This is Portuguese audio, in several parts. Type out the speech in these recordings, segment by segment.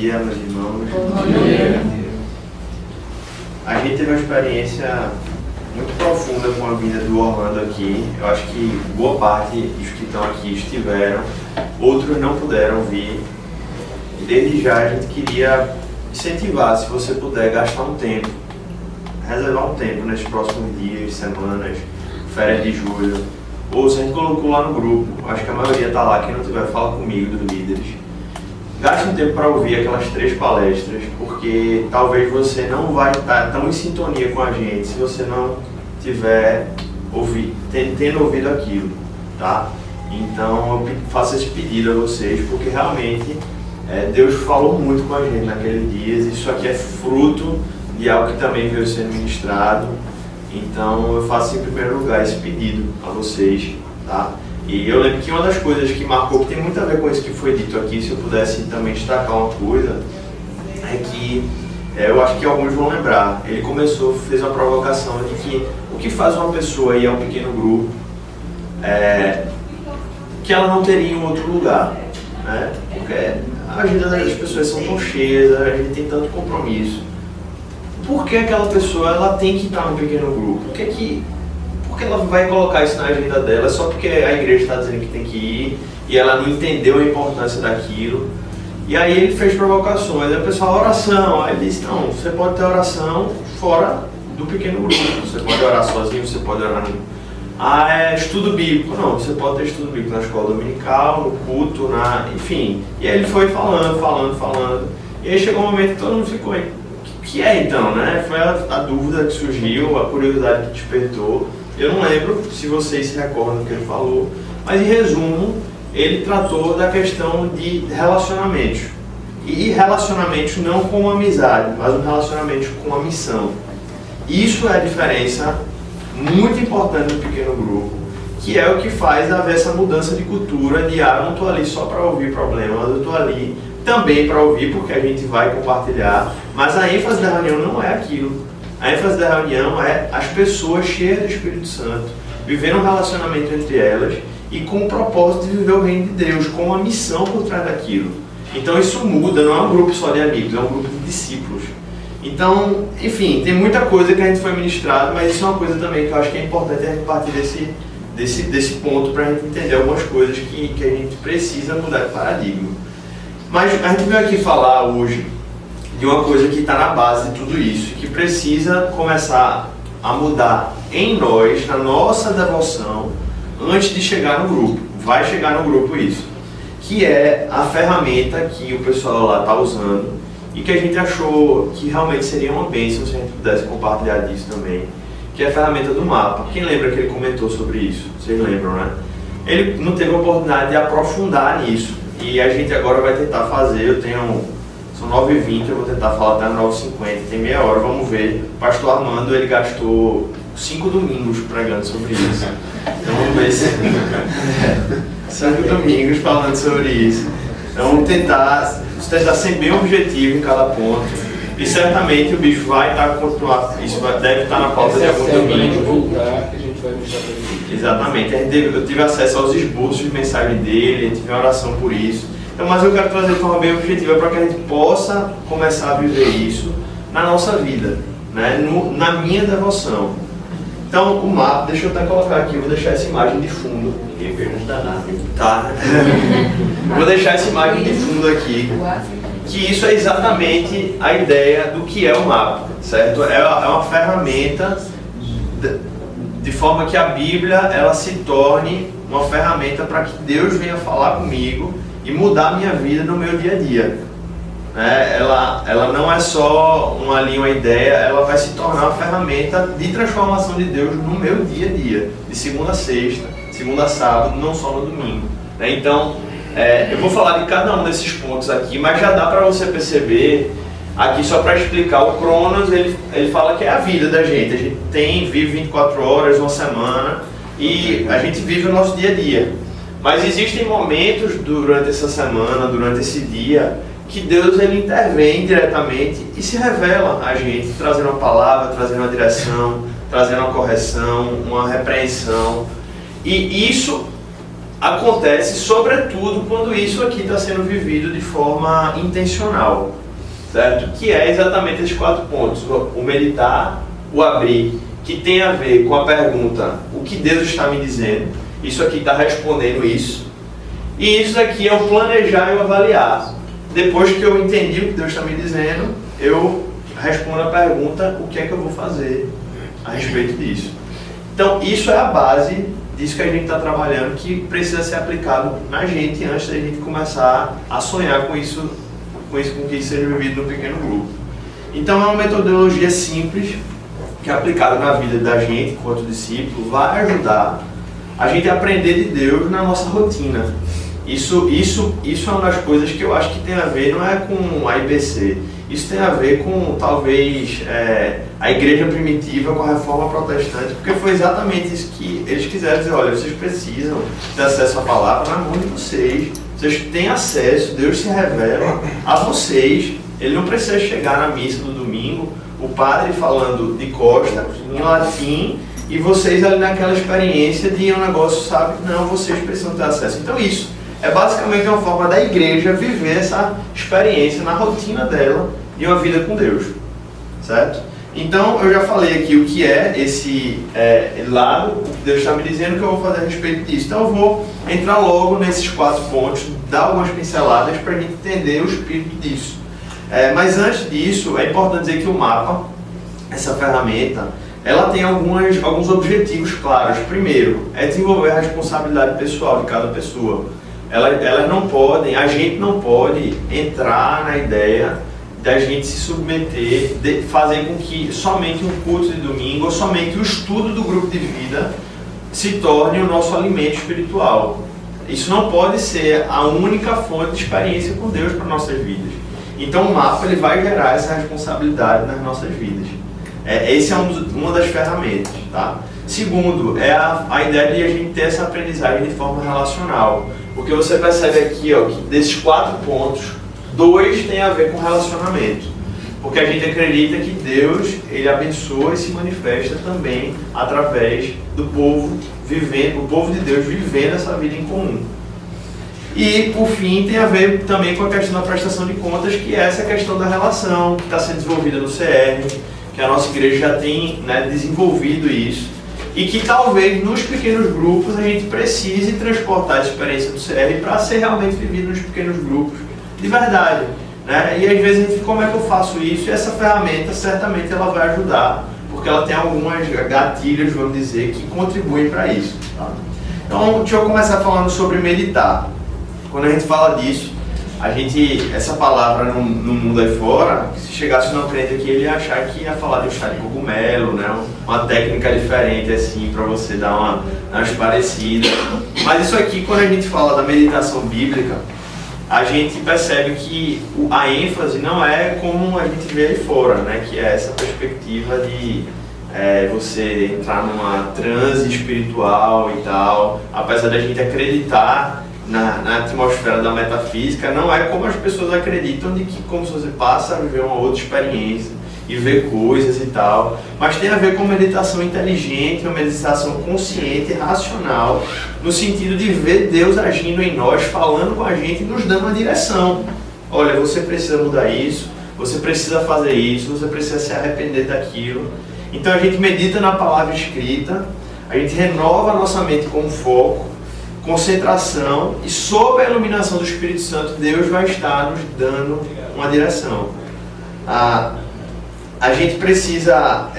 dia, meus irmãos. Bom dia. A gente teve uma experiência muito profunda com a vinda do Orlando aqui. Eu acho que boa parte dos que estão aqui estiveram, outros não puderam vir. E desde já a gente queria incentivar, se você puder, gastar um tempo, reservar um tempo nesses próximos dias, semanas, férias de julho. Ou se a gente colocou lá no grupo, acho que a maioria está lá, quem não tiver, fala comigo, dos líderes. Gaste um tempo para ouvir aquelas 3 palestras, porque talvez você não vai estar tão em sintonia com a gente se você não tiver tendo ouvido aquilo, tá? Então eu faço esse pedido a vocês, porque realmente Deus falou muito com a gente naqueles dias. Isso aqui é fruto de algo que também veio sendo ministrado. Então eu faço em primeiro lugar esse pedido a vocês, tá? E eu lembro que uma das coisas que marcou, que tem muito a ver com isso que foi dito aqui, se eu pudesse também destacar uma coisa, é que eu acho que alguns vão lembrar. Ele fez uma provocação de que o que faz uma pessoa ir a um pequeno grupo que ela não teria em outro lugar, né? Porque a agenda das pessoas são tão cheias, a gente tem tanto compromisso. Por que aquela pessoa ela tem que estar num pequeno grupo? Por que ela vai colocar isso na agenda dela só porque a igreja está dizendo que tem que ir e ela não entendeu a importância daquilo? E aí ele fez provocações, aí o pessoal, oração, aí ele disse, não, você pode ter oração fora do pequeno grupo, você pode orar sozinho, você pode orar estudo bíblico, não, você pode ter estudo bíblico na escola dominical, no culto, enfim. E aí ele foi falando, e aí chegou um momento que todo mundo ficou aí. O que é então, né? Foi a dúvida que surgiu, a curiosidade que despertou. Eu não lembro se vocês se recordam do que ele falou, mas em resumo, ele tratou da questão de relacionamentos. E relacionamentos não com amizade, mas um relacionamento com a missão. Isso é a diferença muito importante do pequeno grupo, que é o que faz haver essa mudança de cultura de eu não estou ali só para ouvir problemas, eu estou ali também para ouvir porque a gente vai compartilhar, mas a ênfase da reunião não é aquilo. A ênfase da reunião é as pessoas cheias do Espírito Santo, vivendo um relacionamento entre elas e com o propósito de viver o reino de Deus, com uma missão por trás daquilo. Então isso muda, não é um grupo só de amigos, é um grupo de discípulos. Então, enfim, tem muita coisa que a gente foi ministrado, mas isso é uma coisa também que eu acho que é importante a gente partir desse ponto para a gente entender algumas coisas que a gente precisa mudar de paradigma. Mas a gente veio aqui falar hoje de uma coisa que está na base de tudo isso, que precisa começar a mudar em nós, na nossa devoção, antes de chegar no grupo. Vai chegar no grupo isso, que é a ferramenta que o pessoal lá está usando e que a gente achou que realmente seria uma bênção se a gente pudesse compartilhar disso também, que é a ferramenta do mapa. Quem lembra que ele comentou sobre isso? Vocês lembram, né? Ele não teve a oportunidade de aprofundar nisso e a gente agora vai tentar fazer. São 9h20, eu vou tentar falar até 9h50, tem meia hora, vamos ver. O pastor Armando, ele gastou 5 domingos pregando sobre isso. Então vamos ver se 5 domingos falando sobre isso. Então vamos tentar ser bem objetivo em cada ponto. E certamente o bicho vai estar continuando, isso deve estar na pauta de algum domingo. Exatamente, eu tive acesso aos esboços de mensagem dele, tive uma oração por isso. Então, mas eu quero trazer de forma bem objetiva para que a gente possa começar a viver isso na nossa vida, né? Na minha devoção. Então, o mapa, deixa eu até colocar aqui, vou deixar essa imagem de fundo. Ninguém pergunta nada. Tá. Vou deixar essa imagem de fundo aqui, que isso é exatamente a ideia do que é o mapa, certo? É uma ferramenta de forma que a Bíblia ela se torne uma ferramenta para que Deus venha falar comigo e mudar a minha vida no meu dia a dia. Ela não é só uma ideia, ela vai se tornar uma ferramenta de transformação de Deus no meu dia a dia, de segunda a sexta, segunda a sábado, não só no domingo. Então, eu vou falar de cada um desses pontos aqui, mas já dá para você perceber, aqui só para explicar, o Cronos, ele fala que é a vida da gente. A gente vive 24 horas, uma semana, e a gente vive o nosso dia a dia. Mas existem momentos durante essa semana, durante esse dia, que Deus ele intervém diretamente e se revela a gente, trazendo uma palavra, trazendo uma direção, trazendo uma correção, uma repreensão. E isso acontece sobretudo quando isso aqui está sendo vivido de forma intencional, certo? Que é exatamente esses 4 pontos: o meditar, o abrir, que tem a ver com a pergunta: o que Deus está me dizendo? Isso aqui está respondendo isso. E isso aqui é o planejar e o avaliar. Depois que eu entendi o que Deus está me dizendo, eu respondo a pergunta: o que é que eu vou fazer a respeito disso? Então, isso é a base disso que a gente está trabalhando, que precisa ser aplicado na gente antes da gente começar a sonhar com isso, com que isso seja vivido no pequeno grupo. Então, é uma metodologia simples, que aplicada na vida da gente, enquanto discípulo, vai ajudar a gente a aprender de Deus na nossa rotina. Isso é uma das coisas que eu acho que tem a ver, não é com a IBC, isso tem a ver com, talvez, a igreja primitiva com a reforma protestante, porque foi exatamente isso que eles quiseram dizer: olha, vocês precisam ter acesso à palavra na mão de vocês, vocês têm acesso, Deus se revela a vocês, ele não precisa chegar na missa do domingo, o padre falando de costa, em latim, e vocês ali naquela experiência de um negócio, sabe? Não, vocês precisam ter acesso. Então isso é basicamente uma forma da igreja viver essa experiência na rotina dela de uma vida com Deus, certo? Então eu já falei aqui o que é esse lado, o que Deus está me dizendo, que eu vou fazer a respeito disso. Então eu vou entrar logo nesses 4 pontos, dar algumas pinceladas para a gente entender o espírito disso. Mas antes disso, é importante dizer que o mapa, essa ferramenta, ela tem alguns objetivos claros. Primeiro, é desenvolver a responsabilidade pessoal de cada pessoa. Elas não podem, a gente não pode entrar na ideia da gente se submeter, de fazer com que somente um culto de domingo ou somente o estudo do grupo de vida se torne o nosso alimento espiritual. Isso não pode ser a única fonte de experiência com Deus para nossas vidas. Então o mapa ele vai gerar essa responsabilidade nas nossas vidas. Essa é uma das ferramentas, tá? Segundo, é a ideia de a gente ter essa aprendizagem de forma relacional. Porque você percebe aqui, ó, que desses 4 pontos, 2 tem a ver com relacionamento. Porque a gente acredita que Deus, ele abençoa e se manifesta também através do povo vivendo, o povo de Deus vivendo essa vida em comum. E, por fim, tem a ver também com a questão da prestação de contas, que é essa questão da relação, que está sendo desenvolvida no CR, que a nossa igreja já tem, né, desenvolvido isso, e que talvez nos pequenos grupos a gente precise transportar a experiência do CR para ser realmente vivido nos pequenos grupos de verdade, né? E às vezes a gente fica: como é que eu faço isso? E essa ferramenta certamente ela vai ajudar, porque ela tem algumas gatilhos, vamos dizer, que contribuem para isso, tá? Então, deixa eu começar falando sobre meditar. Quando a gente fala disso, essa palavra no mundo aí fora, se chegasse um crente aqui, ele ia achar que ia falar de um chá de cogumelo, né? Uma técnica diferente assim, para você dar umas parecidas. Mas isso aqui, quando a gente fala da meditação bíblica, a gente percebe que a ênfase não é como a gente vê aí fora, né? Que é essa perspectiva de você entrar numa transe espiritual e tal. Apesar da gente acreditar na atmosfera da metafísica, não é como as pessoas acreditam, de que como se você passa a viver uma outra experiência e ver coisas e tal, mas tem a ver com meditação inteligente, uma meditação consciente e racional, no sentido de ver Deus agindo em nós, falando com a gente e nos dando uma direção. Olha, você precisa mudar isso, você precisa fazer isso, você precisa se arrepender daquilo. Então a gente medita na palavra escrita, a gente renova a nossa mente com foco, concentração, e sob a iluminação do Espírito Santo, Deus vai estar nos dando uma direção. A gente precisa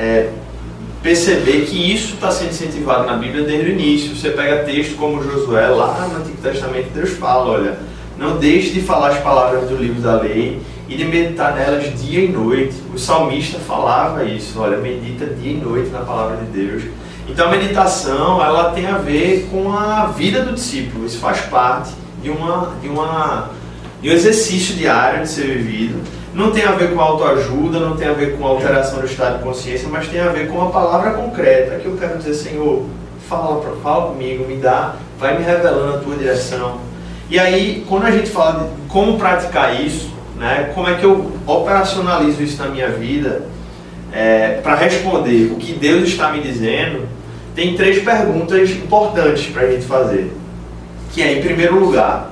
perceber que isso está sendo incentivado na Bíblia desde o início. Você pega textos como Josué, lá no Antigo Testamento, Deus fala: olha, não deixe de falar as palavras do livro da lei e de meditar nelas dia e noite. O salmista falava isso: olha, medita dia e noite na palavra de Deus. Então a meditação, ela tem a ver com a vida do discípulo. Isso faz parte de um exercício diário de ser vivido. Não tem a ver com autoajuda, não tem a ver com alteração do estado de consciência, mas tem a ver com uma palavra concreta, que eu quero dizer: Senhor, fala comigo, me dá, vai me revelando a tua direção. E aí, quando a gente fala de como praticar isso, né, como é que eu operacionalizo isso na minha vida, para responder o que Deus está me dizendo, tem 3 perguntas importantes para a gente fazer. que é, em primeiro lugar,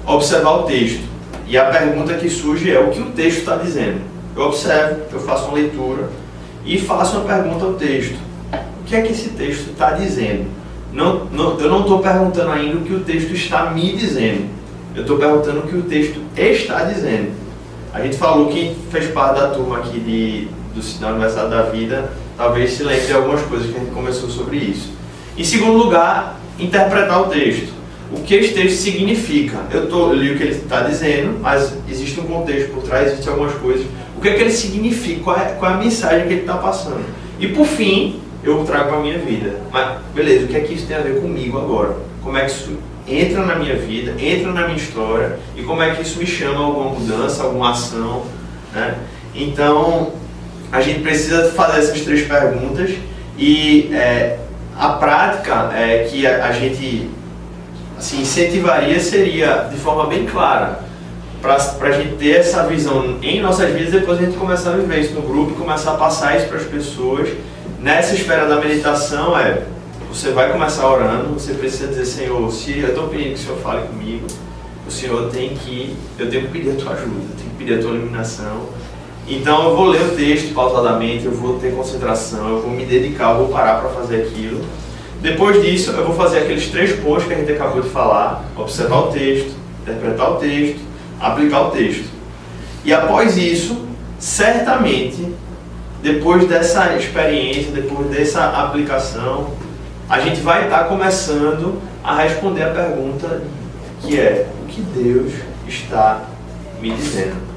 observar o texto. E a pergunta que surge é o que o texto está dizendo. Eu observo, eu faço uma leitura e faço uma pergunta ao texto. O que é que esse texto está dizendo? Eu não estou perguntando ainda o que o texto está me dizendo. Eu estou perguntando o que o texto está dizendo. A gente falou, quem fez parte da turma aqui da Universidade da Vida, talvez se lembre de algumas coisas que a gente conversou sobre isso. Em segundo lugar, interpretar o texto. O que esse texto significa? Eu li o que ele está dizendo, mas existe um contexto por trás, existem algumas coisas. O que é que ele significa? Qual é a mensagem que ele está passando? E por fim, eu trago para a minha vida. Mas, beleza, o que é que isso tem a ver comigo agora? Como é que isso entra na minha vida, entra na minha história, e como é que isso me chama a alguma mudança, alguma ação, né? Então, a gente precisa fazer essas 3 perguntas, e a prática que a gente assim, incentivaria seria, de forma bem clara, para a gente ter essa visão em nossas vidas, depois a gente começar a viver isso no grupo e começar a passar isso para as pessoas. Nessa esfera da meditação, você vai começar orando, você precisa dizer, Senhor, se eu estou pedindo que o Senhor fale comigo, o Senhor eu tenho que pedir a tua ajuda, eu tenho que pedir a tua iluminação. Então eu vou ler o texto pausadamente, eu vou ter concentração, eu vou me dedicar, eu vou parar para fazer aquilo. Depois disso, eu vou fazer aqueles 3 pontos que a gente acabou de falar: observar o texto, interpretar o texto, aplicar o texto. E após isso, certamente, depois dessa experiência, depois dessa aplicação, a gente vai estar começando a responder a pergunta que é: o que Deus está me dizendo?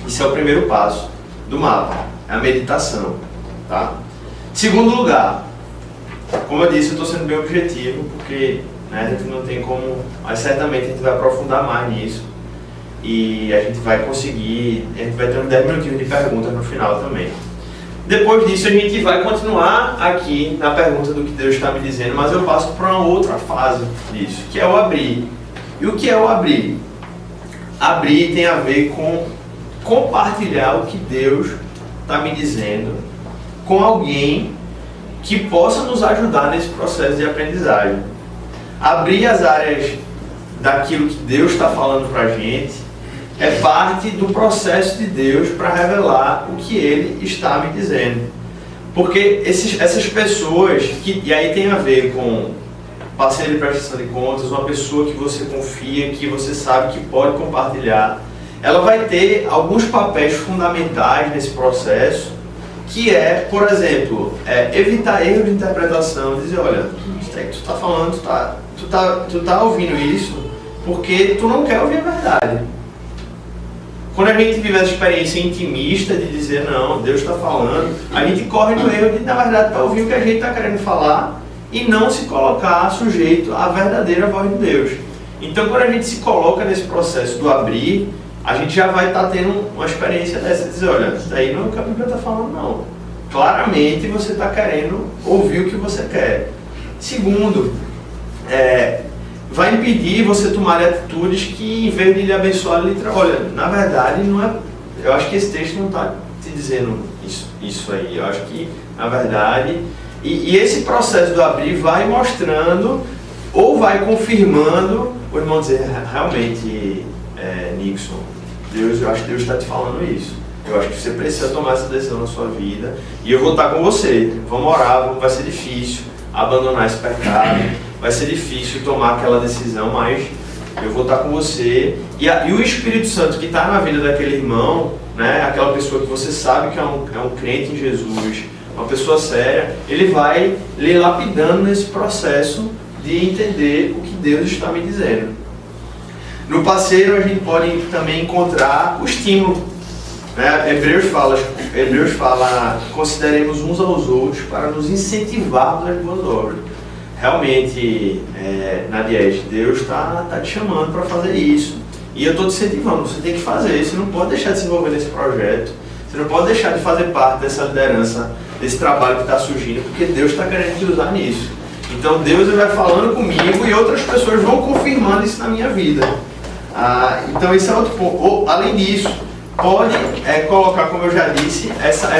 Isso é o primeiro passo do mapa, é a meditação, tá? Segundo lugar, como eu disse, eu estou sendo bem objetivo, porque a gente não tem como, mas certamente a gente vai aprofundar mais nisso e a gente vai conseguir, a gente vai ter uns 10 minutinhos de perguntas no final também. Depois disso a gente vai continuar aqui na pergunta do que Deus está me dizendo, mas eu passo para uma outra fase disso, que é o abrir. E o que é o abrir? Abrir tem a ver com compartilhar o que Deus está me dizendo com alguém que possa nos ajudar nesse processo de aprendizagem. Abrir as áreas daquilo que Deus está falando para a gente é parte do processo de Deus para revelar o que Ele está me dizendo. Porque essas pessoas, e aí tem a ver com parceiro de prestação de contas, uma pessoa que você confia, que você sabe que pode compartilhar, ela vai ter alguns papéis fundamentais nesse processo, que é, por exemplo, evitar erros de interpretação, dizer, olha, isso aí que tu está falando, tu tá ouvindo isso porque tu não quer ouvir a verdade. Quando a gente vive essa experiência intimista de dizer, não, Deus está falando, a gente corre no erro de, na verdade, para ouvir o que a gente está querendo falar e não se colocar sujeito à verdadeira voz de Deus. Então, quando a gente se coloca nesse processo do abrir, a gente já vai estar tendo uma experiência dessa, de dizer, olha, isso daí não é o que a Bíblia está falando, não. Claramente você está querendo ouvir o que você quer. Segundo, vai impedir você tomar atitudes que, em vez de lhe abençoar, lhe olha, na verdade, não é. Eu acho que esse texto não está te dizendo isso aí. Eu acho que, na verdade, e esse processo do abrir vai mostrando ou vai confirmando, o irmão dizer, realmente, Nixon, eu acho que Deus está te falando isso. Eu acho que você precisa tomar essa decisão na sua vida e eu vou estar com você. Vamos orar, vai ser difícil abandonar esse pecado, vai ser difícil tomar aquela decisão, mas eu vou estar com você. E o Espírito Santo que está na vida daquele irmão, né, aquela pessoa que você sabe que é um crente em Jesus, uma pessoa séria, ele vai lhe lapidando nesse processo de entender o que Deus está me dizendo. No parceiro a gente pode também encontrar o estímulo, né? Hebreus fala, consideremos uns aos outros para nos incentivarmos às boas obras. Realmente, Nadiege, Deus está te chamando para fazer isso. E eu estou te incentivando, você tem que fazer, você não pode deixar de se envolver nesse projeto, você não pode deixar de fazer parte dessa liderança, desse trabalho que está surgindo, porque Deus está querendo te usar nisso. Então Deus vai falando comigo e outras pessoas vão confirmando isso na minha vida. Então esse é outro ponto. Além disso, pode colocar, como eu já disse, essa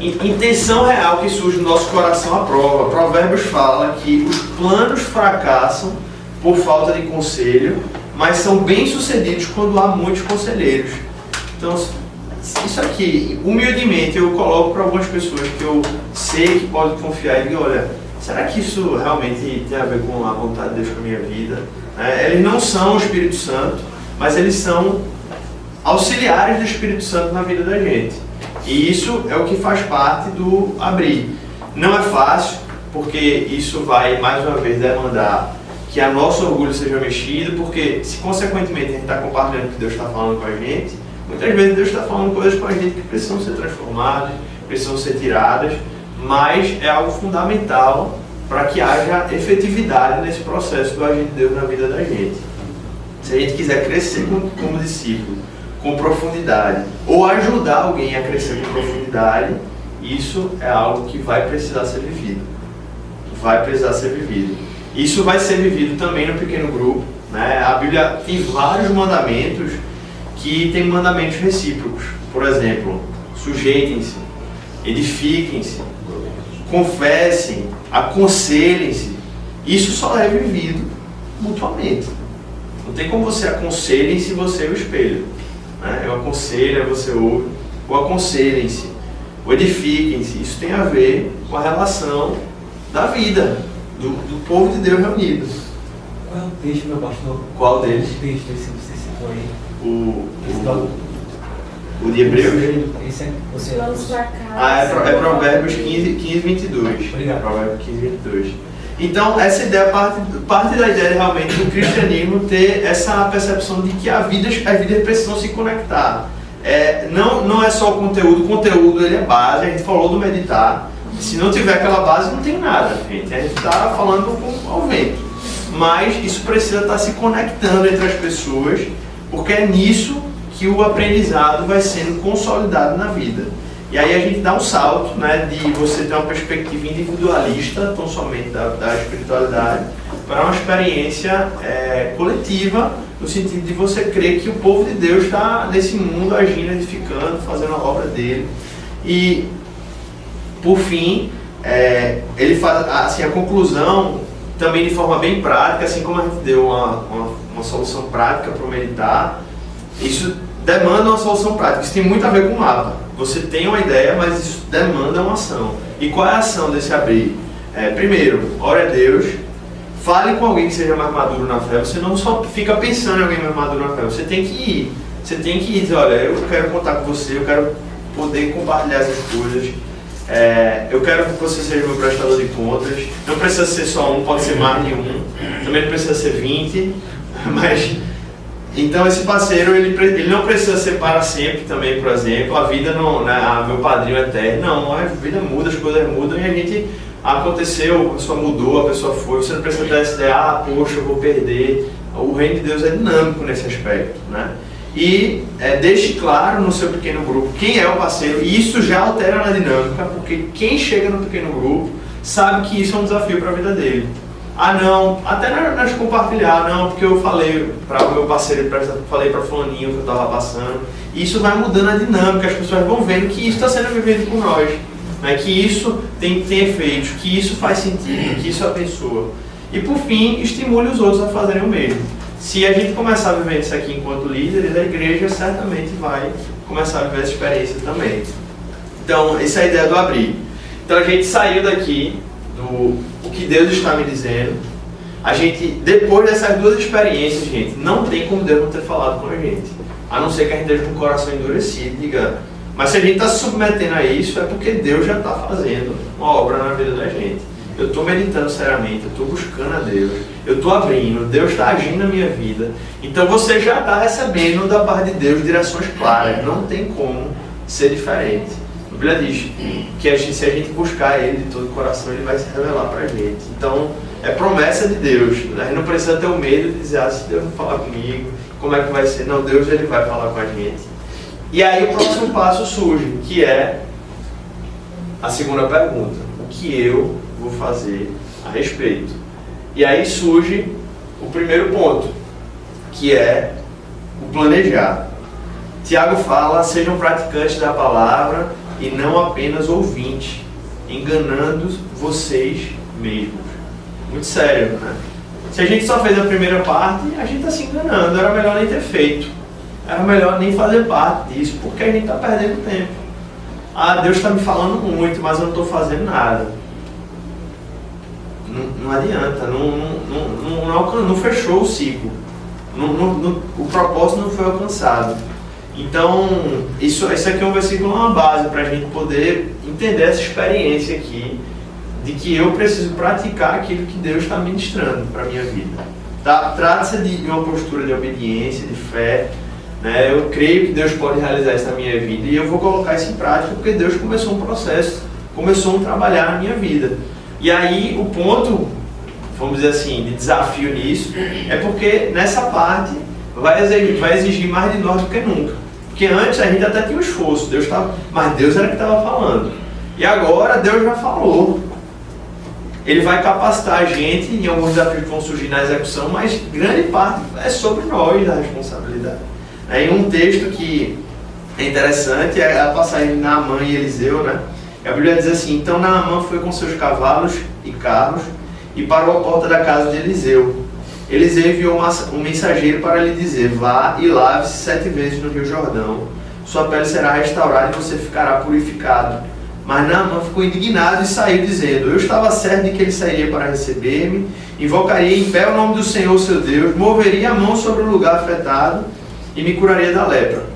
intenção real que surge no nosso coração aprova. Provérbios fala que os planos fracassam por falta de conselho, mas são bem-sucedidos quando há muitos conselheiros. Então, isso aqui, humildemente, eu coloco para algumas pessoas que eu sei que podem confiar e digo, olha, será que isso realmente tem a ver com a vontade de Deus para a minha vida? Eles não são o Espírito Santo, mas eles são auxiliares do Espírito Santo na vida da gente. E isso é o que faz parte do abrir. Não é fácil, porque isso vai, mais uma vez, demandar que a nosso orgulho seja mexido, porque se consequentemente a gente está compartilhando o que Deus está falando com a gente, muitas vezes Deus está falando coisas com a gente que precisam ser transformadas, precisam ser tiradas, mas é algo fundamental para que haja efetividade nesse processo do agir de Deus na vida da gente. Se a gente quiser crescer como discípulo, com profundidade, ou ajudar alguém a crescer com profundidade, isso é algo que vai precisar ser vivido. Vai precisar ser vivido. Isso vai ser vivido também no pequeno grupo, né? A Bíblia tem vários mandamentos que tem mandamentos recíprocos. Por exemplo, sujeitem-se, edifiquem-se, confessem, aconselhem-se. Isso só é vivido mutuamente. Não tem como você aconselhem se você é o espelho. Né? Eu aconselho, você ouve. Ou aconselhem-se, ou edifiquem-se. Isso tem a ver com a relação da vida, do povo de Deus reunido. Qual é o texto, meu pastor? Qual deles? O texto, esse você citou aí. O de Hebreus? Esse é você. É Provérbios 15, 22. Obrigado. Provérbios 15, 22. Então, essa ideia parte da ideia realmente do cristianismo ter essa percepção de que as vidas precisam se conectar. Não é só o conteúdo ele é base, a gente falou do meditar. Se não tiver aquela base, não tem nada, gente. A gente está falando ao vento. Mas isso precisa estar se conectando entre as pessoas, porque é nisso que o aprendizado vai sendo consolidado na vida. E aí a gente dá um salto, né, de você ter uma perspectiva individualista, tão somente da espiritualidade, para uma experiência coletiva, no sentido de você crer que o povo de Deus está nesse mundo agindo, edificando, fazendo a obra dele. E, por fim, ele faz assim, a conclusão, também de forma bem prática, assim como a gente deu uma solução prática para o meditar, isso demanda uma solução prática. Isso tem muito a ver com o mapa. Você tem uma ideia, mas isso demanda uma ação. E qual é a ação desse abrir? Primeiro, ore a Deus, fale com alguém que seja mais maduro na fé. Você não só fica pensando em alguém mais maduro na fé, você tem que ir. Você tem que ir e dizer, olha, eu quero contar com você, eu quero poder compartilhar essas coisas. Eu quero que você seja meu prestador de contas. Não precisa ser só um, pode ser mais de um. Também não precisa ser 20, mas... Então esse parceiro, ele não precisa ser para sempre também, por exemplo. A vida não, né, meu padrinho eterno. Não, a vida muda, as coisas mudam e a gente... Aconteceu, a pessoa mudou, a pessoa foi. Você não precisa ter essa ideia, poxa, eu vou perder. O reino de Deus é dinâmico nesse aspecto, né? E deixe claro no seu pequeno grupo quem é o parceiro, e isso já altera na dinâmica, porque quem chega no pequeno grupo sabe que isso é um desafio para a vida dele. Não, até nós compartilhar, não, porque eu falei para o meu parceiro, falei para fulaninho que eu estava passando, e isso vai mudando a dinâmica, as pessoas vão vendo que isso está sendo vivido por nós, né? Que isso tem efeitos, que isso faz sentido, que isso abençoa. E por fim, estimule os outros a fazerem o mesmo. Se a gente começar a viver isso aqui enquanto líderes, a igreja certamente vai começar a viver essa experiência também. Então, essa é a ideia do abrir. Então, a gente saiu daqui do o que Deus está me dizendo. A gente, depois dessas duas experiências, gente, não tem como Deus não ter falado com a gente. A não ser que a gente esteja com o coração endurecido, diga. Mas se a gente está se submetendo a isso, é porque Deus já está fazendo uma obra na vida da gente. Eu estou meditando seriamente, eu estou buscando a Deus, eu estou abrindo, Deus está agindo na minha vida. Então você já está recebendo da parte de Deus direções claras, não tem como ser diferente. A Bíblia diz que se a gente buscar Ele de todo o coração, Ele vai se revelar para a gente. Então é promessa de Deus, a gente não precisa ter o medo de dizer, se Deus não falar comigo, como é que vai ser? Não, Deus Ele vai falar com a gente. E aí o próximo passo surge, que é a segunda pergunta, o que eu vou fazer a respeito? E aí surge o primeiro ponto, que é o planejar. Tiago fala, sejam praticantes da palavra e não apenas ouvintes, enganando vocês mesmos. Muito sério, né? Se a gente só fez a primeira parte, a gente está se enganando. Era melhor nem ter feito. Era melhor nem fazer parte disso, porque a gente está perdendo tempo. Ah, Deus está me falando muito, mas eu não estou fazendo nada. Não adianta, não fechou o ciclo. O propósito não foi alcançado. Então, isso aqui é um versículo, uma base para a gente poder entender essa experiência aqui, de que eu preciso praticar aquilo que Deus está ministrando para a minha vida. Tá? Trata-se de uma postura de obediência, de fé, né? Eu creio que Deus pode realizar isso na minha vida e eu vou colocar isso em prática porque Deus começou um processo, começou um trabalhar na minha vida. E aí o ponto, vamos dizer assim, de desafio nisso, é porque nessa parte vai exigir mais de nós do que nunca. Porque antes a gente até tinha um esforço, mas Deus era que estava falando. E agora Deus já falou. Ele vai capacitar a gente em alguns desafios que vão surgir na execução, mas grande parte é sobre nós a responsabilidade. Em um texto que é interessante, é a passagem de Naamã e Eliseu, né? A Bíblia diz assim: então Naamã foi com seus cavalos e carros e parou à porta da casa de Eliseu. Eliseu enviou um mensageiro para lhe dizer: vá e lave-se 7 vezes no Rio Jordão, sua pele será restaurada e você ficará purificado. Mas Naamã ficou indignado e saiu dizendo: eu estava certo de que ele sairia para receber-me, invocaria em pé o nome do Senhor seu Deus, moveria a mão sobre o lugar afetado e me curaria da lepra.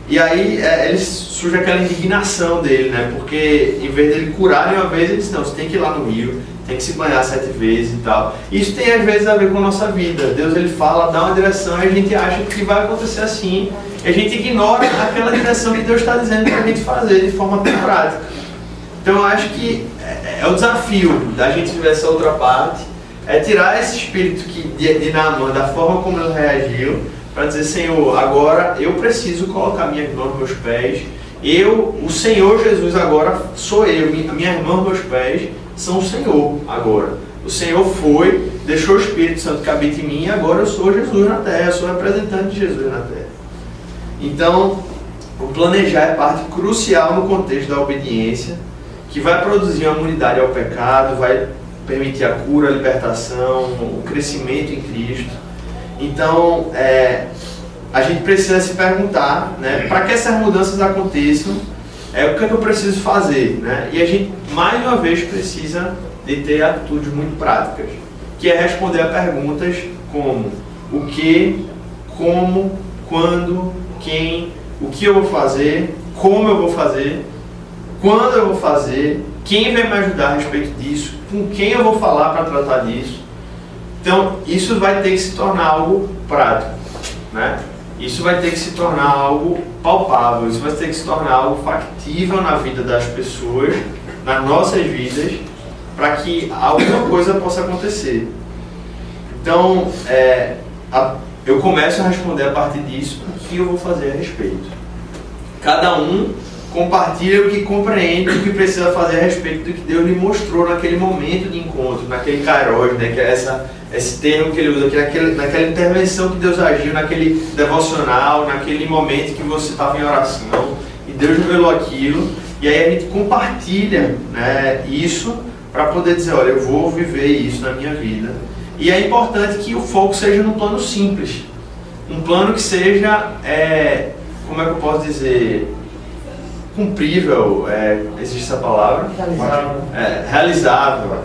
E aí surge aquela indignação dele, né? Porque em vez dele curar de uma vez, ele disse: não, você tem que ir lá no rio, tem que se banhar 7 vezes e tal. Isso tem às vezes a ver com a nossa vida. Deus, ele fala, dá uma direção e a gente acha que vai acontecer assim. E a gente ignora aquela direção que Deus está dizendo para a gente fazer de forma bem prática. Então eu acho que é o desafio da gente viver essa outra parte, é tirar esse espírito de Naamã, da forma como ele reagiu, para dizer: Senhor, agora eu preciso colocar minha irmã nos meus pés. O Senhor Jesus agora sou eu, minha irmã nos meus pés são o Senhor agora. O Senhor deixou o Espírito Santo que habita em mim e agora eu sou Jesus na terra, eu sou representante de Jesus na terra. Então, o planejar é parte crucial no contexto da obediência, que vai produzir uma imunidade ao pecado, vai permitir a cura, a libertação, o crescimento em Cristo. Então, a gente precisa se perguntar, né, para que essas mudanças aconteçam, o que é que eu preciso fazer, né? E a gente, mais uma vez, precisa de ter atitudes muito práticas, que é responder a perguntas como: o que, como, quando, quem, o que eu vou fazer, como eu vou fazer, quando eu vou fazer, quem vai me ajudar a respeito disso, com quem eu vou falar para tratar disso. Então, isso vai ter que se tornar algo prático, né? Isso vai ter que se tornar algo palpável, isso vai ter que se tornar algo factível na vida das pessoas, nas nossas vidas, para que alguma coisa possa acontecer. Então, eu começo a responder a partir disso: o que eu vou fazer a respeito. Cada um compartilha o que compreende, o que precisa fazer a respeito do que Deus lhe mostrou naquele momento de encontro, naquele kairos, né, que é esse termo que ele usa, que é naquela intervenção que Deus agiu, naquele devocional, naquele momento que você estava em oração, e Deus revelou aquilo, e aí a gente compartilha, né, isso, para poder dizer: olha, eu vou viver isso na minha vida. E é importante que o foco seja num plano simples, um plano que seja, como é que eu posso dizer, cumprível, existe essa palavra? Realizável,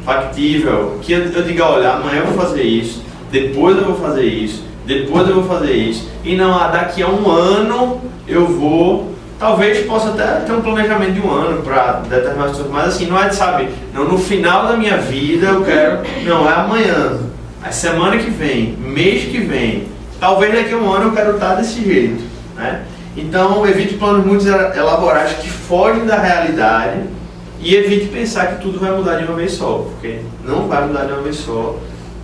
factível, que eu diga: olha, amanhã eu vou fazer isso, depois eu vou fazer isso, depois eu vou fazer isso, e não, daqui a 1 ano eu vou, talvez possa até ter um planejamento de 1 ano para determinadas coisas, mas assim, não sabe, não, no final da minha vida eu quero, não, é amanhã, a semana que vem, mês que vem, talvez daqui a 1 ano eu quero estar desse jeito, né? Então, evite planos muito elaborados que fogem da realidade e evite pensar que tudo vai mudar de uma vez só, porque não vai mudar de uma vez só,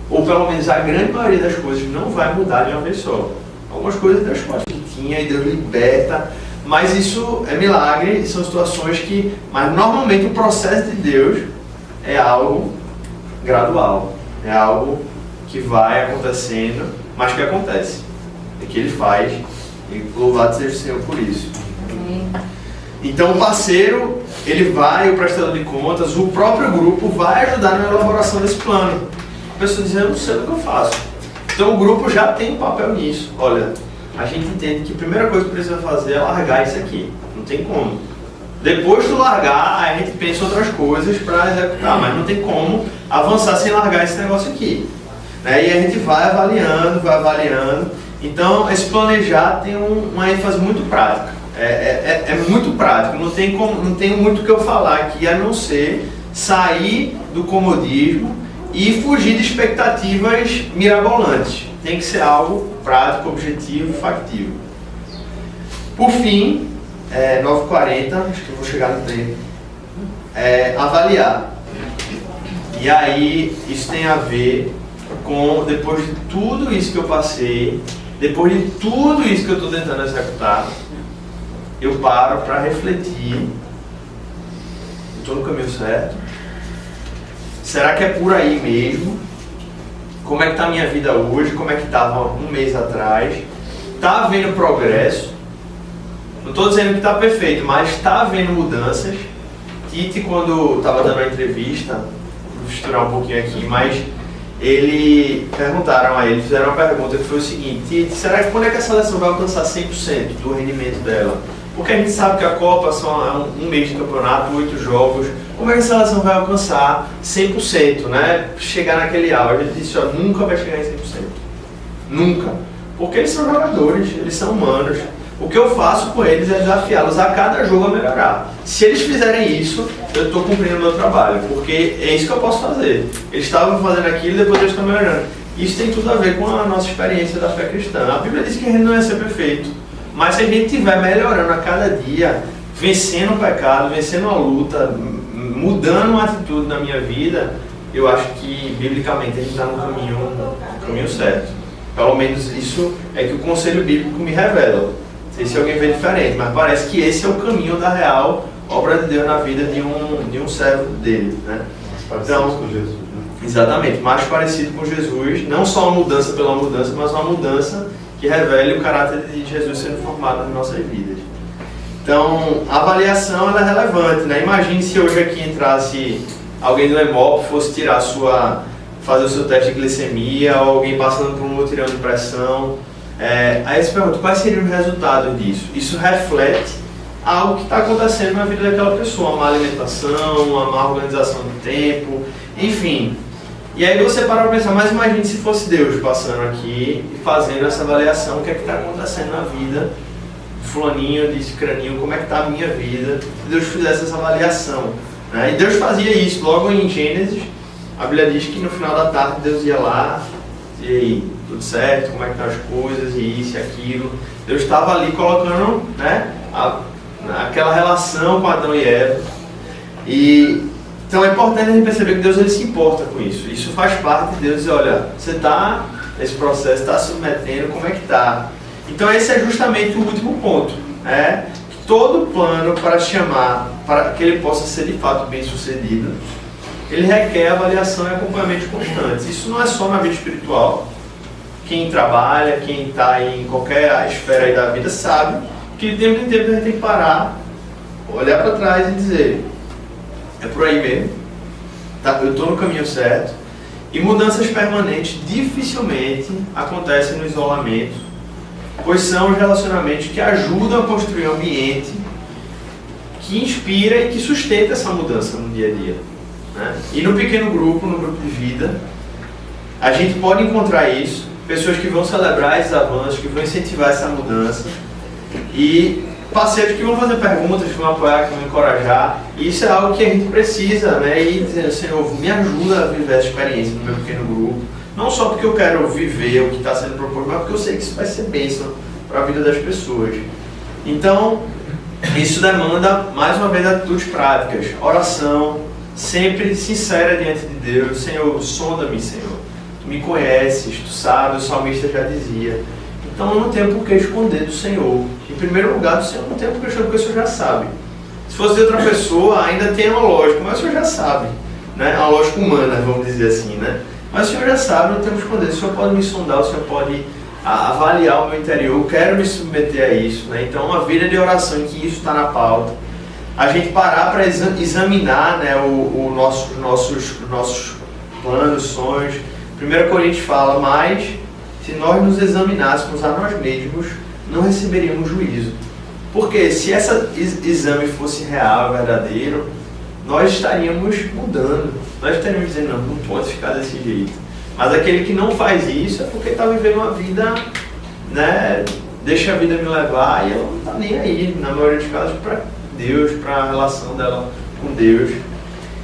ou pelo menos a grande maioria das coisas não vai mudar de uma vez só. Algumas coisas Deus pode tinha e Deus liberta, mas isso é milagre, são situações que, mas normalmente o processo de Deus é algo gradual, é algo que vai acontecendo, mas que acontece, é que Ele faz. E louvado seja o Senhor por isso. Então o parceiro, ele vai, o prestador de contas, o próprio grupo vai ajudar na elaboração desse plano. A pessoa diz, eu não sei o que eu faço. Então o grupo já tem um papel nisso. Olha, a gente entende que a primeira coisa que precisa fazer é largar isso aqui. Não tem como. Depois de largar, a gente pensa em outras coisas para executar, mas não tem como avançar sem largar esse negócio aqui. Né? E a gente vai avaliando, vai avaliando. Então, esse planejar tem uma ênfase muito prática. É muito prático, não tem muito o que eu falar aqui, a não ser sair do comodismo e fugir de expectativas mirabolantes. Tem que ser algo prático, objetivo e factível. Por fim, 9h40, acho que eu vou chegar no tempo, avaliar. E aí, isso tem a ver com, depois de tudo isso que eu passei, depois de tudo isso que eu estou tentando executar, eu paro para refletir, estou no caminho certo? Será que é por aí mesmo? Como é que está a minha vida hoje? Como é que estava um mês atrás? Está havendo progresso? Não estou dizendo que está perfeito, mas está havendo mudanças. Tite, quando estava dando a entrevista, vou misturar um pouquinho aqui, mas perguntaram a ele, fizeram uma pergunta que foi o seguinte: Tite, será que quando é que a seleção vai alcançar 100% do rendimento dela? Porque a gente sabe que a Copa são um mês de campeonato, 8 jogos. Como é que a seleção vai alcançar 100%, né? Chegar naquele auge? Ele disse, ó, nunca vai chegar em 100%. Nunca. Porque eles são jogadores, eles são humanos. O que eu faço com eles é desafiá-los a cada jogo a melhorar. Se eles fizerem isso, eu estou cumprindo o meu trabalho, porque é isso que eu posso fazer. Eles estavam fazendo aquilo e depois eles estão melhorando. Isso tem tudo a ver com a nossa experiência da fé cristã. A Bíblia diz que a gente não ia ser perfeito, mas se a gente estiver melhorando a cada dia, vencendo o pecado, vencendo a luta, mudando uma atitude na minha vida, eu acho que, biblicamente, a gente está no caminho certo. Pelo menos isso é que o conselho bíblico me revela. Não sei se alguém vê diferente, mas parece que esse é o caminho da real obra de Deus na vida de um servo dele. Né? Mais parecido com Jesus. Né? Exatamente, mais parecido com Jesus. Não só uma mudança pela mudança, mas uma mudança que revele o caráter de Jesus sendo formado nas nossas vidas. Então, a avaliação ela é relevante, né? Imagine se hoje aqui entrasse alguém do Hemop, fosse fazer o seu teste de glicemia, ou alguém passando por um mutirão de pressão. Aí você pergunta, quais seriam os resultados disso? Isso reflete algo que está acontecendo na vida daquela pessoa, uma má alimentação, uma má organização do tempo, enfim. E aí você para pensar, mas imagine se fosse Deus passando aqui e fazendo essa avaliação, o que é que está acontecendo na vida de fulaninho, de cicraninho, como é que está a minha vida, se Deus fizesse essa avaliação. Né? E Deus fazia isso, logo em Gênesis, a Bíblia diz que no final da tarde Deus ia lá, e aí, tudo certo, como é que estão as coisas, e isso e aquilo. Deus estava ali colocando, né, aquela relação com Adão e Eva. Então é importante a gente perceber que Deus ele se importa com isso. Isso faz parte de Deus dizer, olha, você está nesse processo, está se submetendo, como é que está? Então esse é justamente o último ponto. Que todo plano para chamar, para que ele possa ser de fato bem sucedido, ele requer avaliação e acompanhamento constantes. Isso não é só na vida espiritual. Quem trabalha, quem está em qualquer esfera aí da vida sabe que de tempo em tempo a gente tem que parar, olhar para trás e dizer, é por aí mesmo, tá, eu estou no caminho certo. E mudanças permanentes dificilmente acontecem no isolamento, pois são os relacionamentos que ajudam a construir um ambiente que inspira e que sustenta essa mudança no dia a dia. Né? E no pequeno grupo, no grupo de vida, a gente pode encontrar isso, pessoas que vão celebrar esses avanços, que vão incentivar essa mudança, e parceiros que vão fazer perguntas, que vão apoiar, que vão encorajar. E isso é algo que a gente precisa, né? E dizer, Senhor, me ajuda a viver essa experiência no meu pequeno grupo, não só porque eu quero viver o que está sendo proposto, mas porque eu sei que isso vai ser bênção para a vida das pessoas. Então, isso demanda, mais uma vez, atitudes práticas, oração, sempre sincera diante de Deus. Senhor, sonda-me, Senhor. Tu me conheces, tu sabes, o salmista já dizia. Então eu não tenho por que esconder do Senhor. Em primeiro lugar, do Senhor não tenho por que esconder, porque o Senhor já sabe. Se fosse de outra pessoa, ainda tem uma lógica, mas o Senhor já sabe. Né? Uma lógica humana, vamos dizer assim. Né? Mas o Senhor já sabe, não tenho por que esconder. O Senhor pode me sondar, o Senhor pode avaliar o meu interior. Eu quero me submeter a isso. Né? Então uma vida de oração em que isso está na pauta. a gente parar para examinar, né, nossos planos, sonhos. 1 Coríntios fala, mas se nós nos examinássemos a nós mesmos, não receberíamos juízo. Porque se esse exame fosse real, verdadeiro, nós estaríamos mudando. Nós estaríamos dizendo, não pode ficar desse jeito. Mas aquele que não faz isso é porque está vivendo uma vida, né, deixa a vida me levar, e ela não está nem aí, na maioria dos casos, para Deus, para a relação dela com Deus.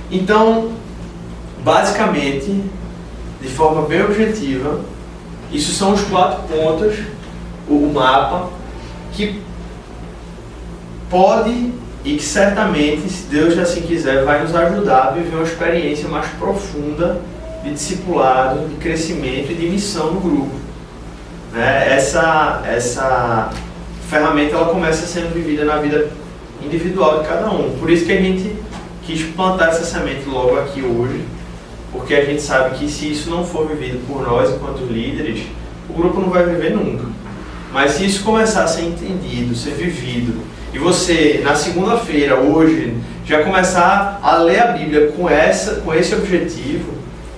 Então, basicamente, de forma bem objetiva, isso são os 4 pontos, o mapa, que pode e que certamente, se Deus assim quiser, vai nos ajudar a viver uma experiência mais profunda de discipulado, de crescimento e de missão no grupo. Né? Essa ferramenta ela começa sendo vivida na vida individual de cada um. Por isso que a gente quis plantar essa semente logo aqui hoje, porque a gente sabe que se isso não for vivido por nós enquanto líderes, o grupo não vai viver nunca. Mas se isso começar a ser entendido, ser vivido, e você, na segunda-feira, hoje, já começar a ler a Bíblia com esse objetivo,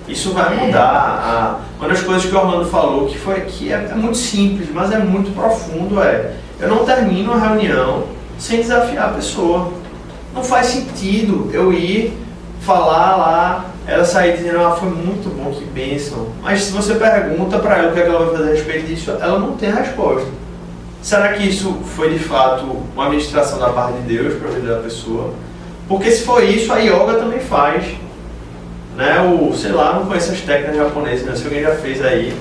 isso vai mudar. Uma das coisas que o Orlando falou, que é muito simples, mas é muito profundo, eu não termino a reunião sem desafiar a pessoa. Não faz sentido eu ir falar lá, ela sair dizendo, foi muito bom, que bênção. Mas se você pergunta para ela o que ela vai fazer a respeito disso, ela não tem a resposta. Será que isso foi de fato uma administração da parte de Deus para a vida da pessoa? Porque se for isso, a yoga também faz. Né? Sei lá, não conheço as técnicas japonesas, né? Se alguém já fez aí,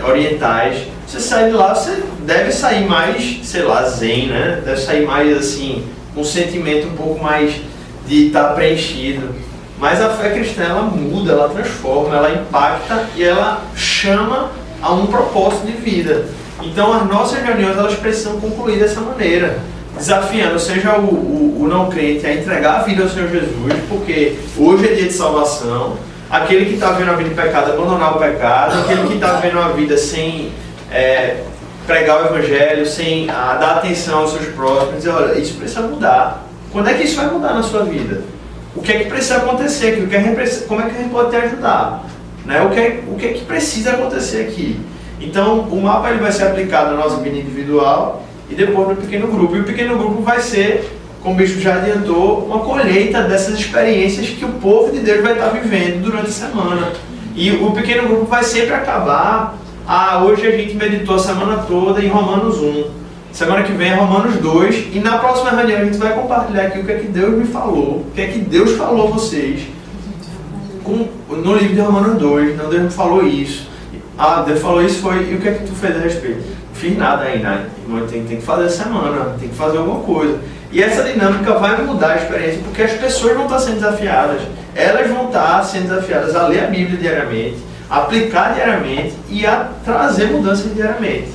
orientais. Você sai de lá, você deve sair mais, sei lá, zen, né? Deve sair mais assim, um sentimento um pouco mais de estar preenchido. Mas a fé cristã, ela muda, ela transforma, ela impacta e ela chama a um propósito de vida. Então as nossas reuniões, elas precisam concluir dessa maneira, desafiando, seja o não crente a entregar a vida ao Senhor Jesus, porque hoje é dia de salvação, aquele que está vivendo a vida de pecado, abandonar o pecado, aquele que está vivendo uma vida sem pregar o Evangelho, sem dar atenção aos seus próximos, dizer, olha, isso precisa mudar. Quando é que isso vai mudar na sua vida? O que é que precisa acontecer aqui? Como é que a gente pode te ajudar? Né? O que é que precisa acontecer aqui? Então, o mapa ele vai ser aplicado na nossa vida individual e depois no pequeno grupo. E o pequeno grupo vai ser, como o bispo já adiantou, uma colheita dessas experiências que o povo de Deus vai estar vivendo durante a semana. E o pequeno grupo vai sempre acabar, hoje a gente meditou a semana toda em Romanos 1. Semana que vem é Romanos 2. E na próxima reunião a gente vai compartilhar aqui o que é que Deus me falou, o que é que Deus falou a vocês no livro de Romanos 2. Não, Deus me falou isso. Deus falou isso, e o que é que tu fez a respeito? Não fiz nada ainda, irmão, tem que fazer a semana, tem que fazer alguma coisa. E essa dinâmica vai mudar a experiência, porque as pessoas vão estar sendo desafiadas, elas vão estar sendo desafiadas a ler a Bíblia diariamente, a aplicar diariamente e a trazer mudanças diariamente.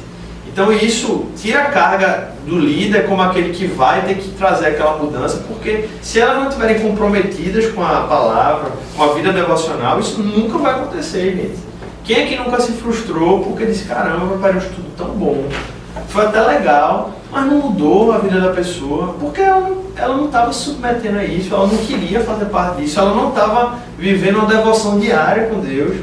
Então isso tira a carga do líder como aquele que vai ter que trazer aquela mudança, porque se elas não estiverem comprometidas com a palavra, com a vida devocional, isso nunca vai acontecer, gente. Quem é que nunca se frustrou porque disse, caramba, vai para um estudo tão bom, foi até legal, mas não mudou a vida da pessoa, porque ela não estava se submetendo a isso, ela não queria fazer parte disso, ela não estava vivendo uma devoção diária com Deus.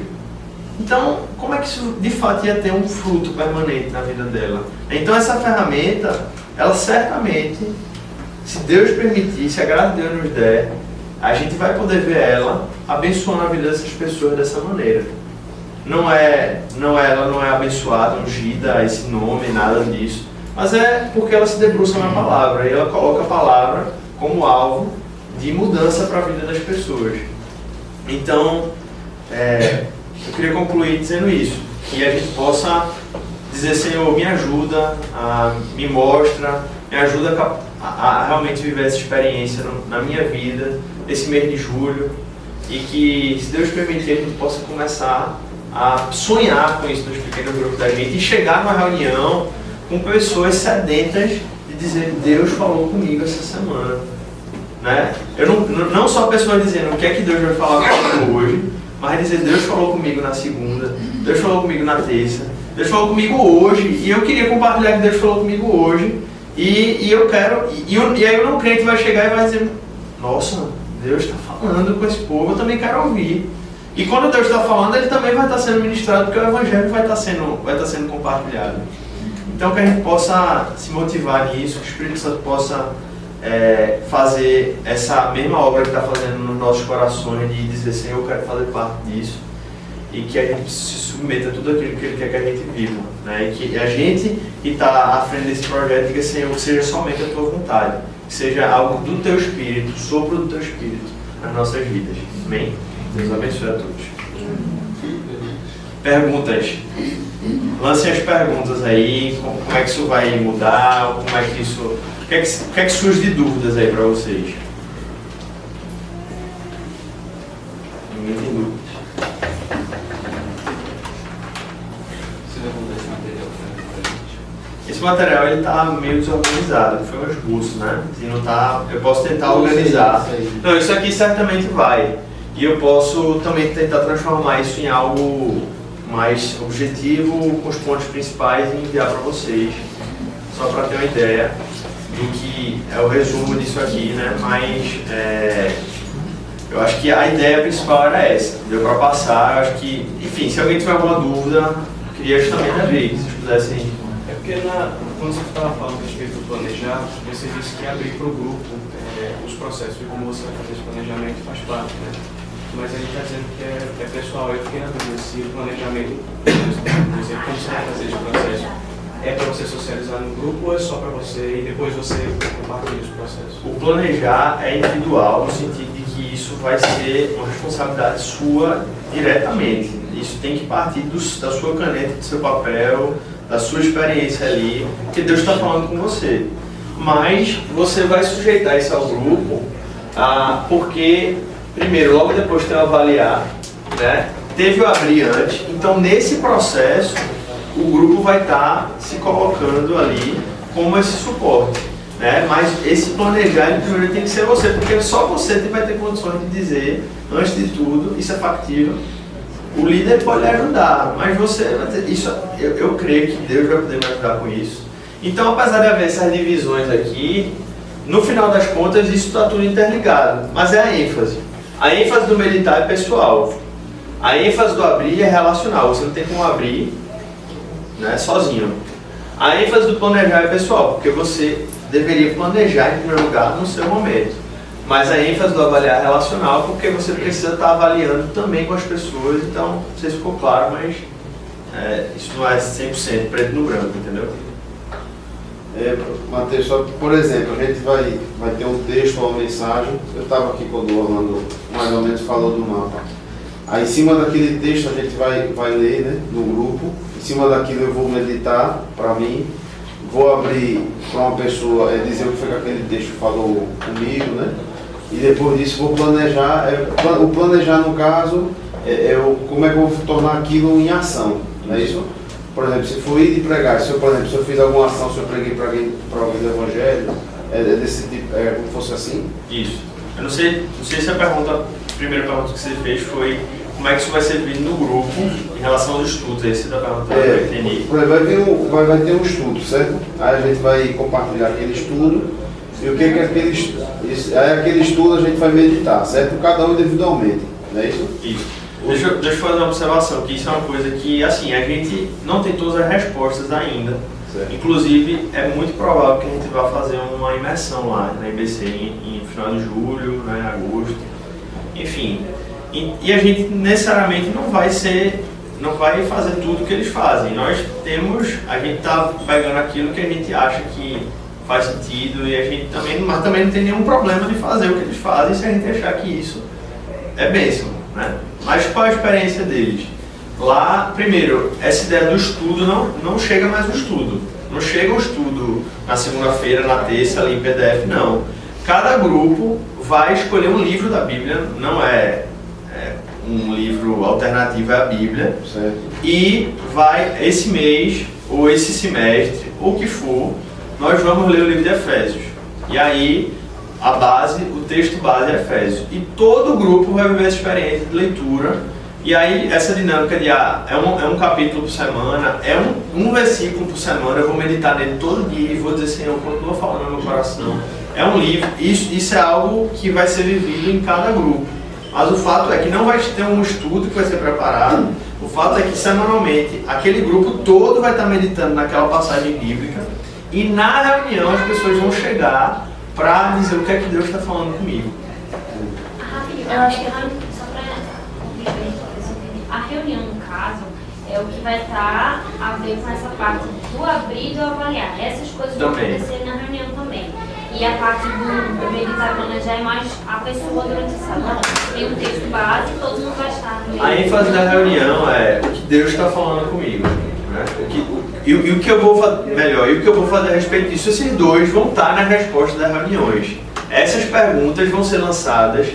Então, como é que isso de fato ia ter um fruto permanente na vida dela? Então essa ferramenta, ela certamente, se Deus permitir, se a graça de Deus nos der, a gente vai poder ver ela abençoando a vida dessas pessoas dessa maneira. Ela não é abençoada, ungida, esse nome, nada disso. Mas é porque ela se debruça na palavra e ela coloca a palavra como alvo de mudança para a vida das pessoas. Então, eu queria concluir dizendo isso, que a gente possa dizer, Senhor, me ajuda, me mostra, me ajuda a realmente viver essa experiência na minha vida, esse mês de julho, e que, se Deus permitir, a gente possa começar a sonhar com isso nos pequenos grupos da gente e chegar numa reunião com pessoas sedentas de dizer, Deus falou comigo essa semana. Né? Não só pessoas dizendo o que é que Deus vai falar comigo hoje, mas dizer, Deus falou comigo na segunda, Deus falou comigo na terça, Deus falou comigo hoje, e eu queria compartilhar que Deus falou comigo hoje, E eu quero, e aí o não crente vai chegar e vai dizer, nossa, Deus está falando com esse povo, eu também quero ouvir. E quando Deus está falando, ele também vai estar sendo ministrado, porque o Evangelho vai estar sendo compartilhado. Então que a gente possa se motivar nisso, que o Espírito Santo possa fazer essa mesma obra que está fazendo nos nossos corações, de dizer, Senhor, eu quero fazer parte disso, e que a gente se submeta a tudo aquilo que Ele quer que a gente viva, né? E que a gente que está à frente desse projeto diga, Senhor, que seja somente a Tua vontade, que seja algo do Teu Espírito, sopro do Teu Espírito nas nossas vidas. Amém? Deus abençoe a todos. Perguntas. Lancem as perguntas aí, como é que isso vai mudar, como é que isso... O que é que surge de dúvidas aí para vocês? Ninguém tem dúvidas. Você vai mudar esse material pra gente? Esse material ele está meio desorganizado, foi um esboço, né? E não tá, eu posso tentar organizar. Não, isso aqui certamente vai. E eu posso também tentar transformar isso em algo mais objetivo, com os pontos principais, e enviar para vocês, só para ter uma ideia do que é o resumo disso aqui, né? Mas eu acho que a ideia principal era essa, deu para passar. Eu acho que, enfim, se alguém tiver alguma dúvida, eu queria justamente abrir, se vocês pudessem. É porque quando você estava falando a respeito do planejar, você disse que abrir para o grupo os processos e como você vai fazer esse planejamento faz parte, né? Mas a gente está dizendo que é pessoal. Eu fiquei na dúvida se o planejamento, por exemplo, como você vai fazer esse processo, é para você socializar no grupo ou é só para você e depois você compartilha os processos? O planejar é individual, no sentido de que isso vai ser uma responsabilidade sua diretamente. Isso tem que partir da sua caneta, do seu papel, da sua experiência ali, que Deus está falando com você. Mas você vai sujeitar isso ao grupo, porque, primeiro, logo depois tem o avaliar, né? Teve o abrir antes, então nesse processo o grupo vai estar se colocando ali como esse suporte, né? Mas esse planejar, ele primeiro tem que ser você, porque só você vai ter condições de dizer, antes de tudo, isso é factível. O líder pode lhe ajudar, mas você vai ter, isso, eu creio que Deus vai poder me ajudar com isso. Então, apesar de haver essas divisões aqui, no final das contas isso está tudo interligado, mas é a ênfase. A ênfase do meditar é pessoal, a ênfase do abrir é relacional, você não tem como abrir, né, sozinho. A ênfase do planejar é pessoal, porque você deveria planejar em primeiro lugar no seu momento. Mas a ênfase do avaliar é relacional, porque você precisa estar avaliando também com as pessoas. Então, não sei se ficou claro, mas isso não é 100% preto no branco, entendeu? Mateus, só por exemplo, a gente vai ter um texto ou uma mensagem. Eu estava aqui quando o Orlando mais ou menos falou do mapa. Aí em cima daquele texto a gente vai ler, né, no grupo. Em cima daquilo eu vou meditar para mim, vou abrir para uma pessoa, dizer o que foi que aquele texto falou comigo, né? E depois disso vou planejar. O planejar, no caso, como é que eu vou tornar aquilo em ação, não é isso? Por exemplo, se for ir de pregar, se eu fiz alguma ação, se eu preguei para alguém do Evangelho, desse tipo, como fosse assim? Isso. Eu não sei se a primeira pergunta que você fez foi como é que isso vai ser visto no grupo em relação aos estudos. Aí você está perguntando, eu entendi. Por exemplo, vai ter um estudo, certo? Aí a gente vai compartilhar aquele estudo, e o que é aquele estudo? Aí aquele estudo a gente vai meditar, certo? Cada um individualmente, não é isso? Isso. Deixa eu fazer uma observação, que isso é uma coisa que, assim, a gente não tem todas as respostas ainda. Certo. Inclusive, é muito provável que a gente vá fazer uma imersão lá na IBC em final de julho, né, em agosto, enfim. E a gente necessariamente não vai fazer tudo que eles fazem. A gente está pegando aquilo que a gente acha que faz sentido, e a gente mas também não tem nenhum problema de fazer o que eles fazem se a gente achar que isso é bênção, né? Mas qual a experiência deles? Lá, primeiro, essa ideia do estudo não chega mais o estudo. Não chega o estudo na segunda-feira, na terça, ali em PDF, não. Cada grupo vai escolher um livro da Bíblia, não é um livro alternativo à Bíblia, certo. E esse mês, ou esse semestre, ou o que for, nós vamos ler o livro de Efésios. E aí, o texto base é Efésios. E todo o grupo vai viver essa experiência de leitura E aí, essa dinâmica de é um capítulo por semana, é um versículo por semana, eu vou meditar nele todo dia e vou dizer, Senhor, continua falando no meu coração. É um livro, isso é algo que vai ser vivido em cada grupo. Mas o fato é que não vai ter um estudo que vai ser preparado, o fato é que semanalmente aquele grupo todo vai estar meditando naquela passagem bíblica e na reunião as pessoas vão chegar para dizer o que é que Deus está falando comigo. Eu acho que só para a reunião, no caso, é o que vai estar a ver com essa parte do abrir e do avaliar. Essas coisas vão acontecer na reunião também. E a parte do meditar e planejar é mais a pessoa durante a semana. Tem um texto base e todo mundo vai estar no meio. A ênfase da reunião é o que Deus está falando comigo. Né? E o que eu vou fazer, melhor, e o que eu vou fazer a respeito disso, esses dois vão estar nas respostas das reuniões. Essas perguntas vão ser lançadas.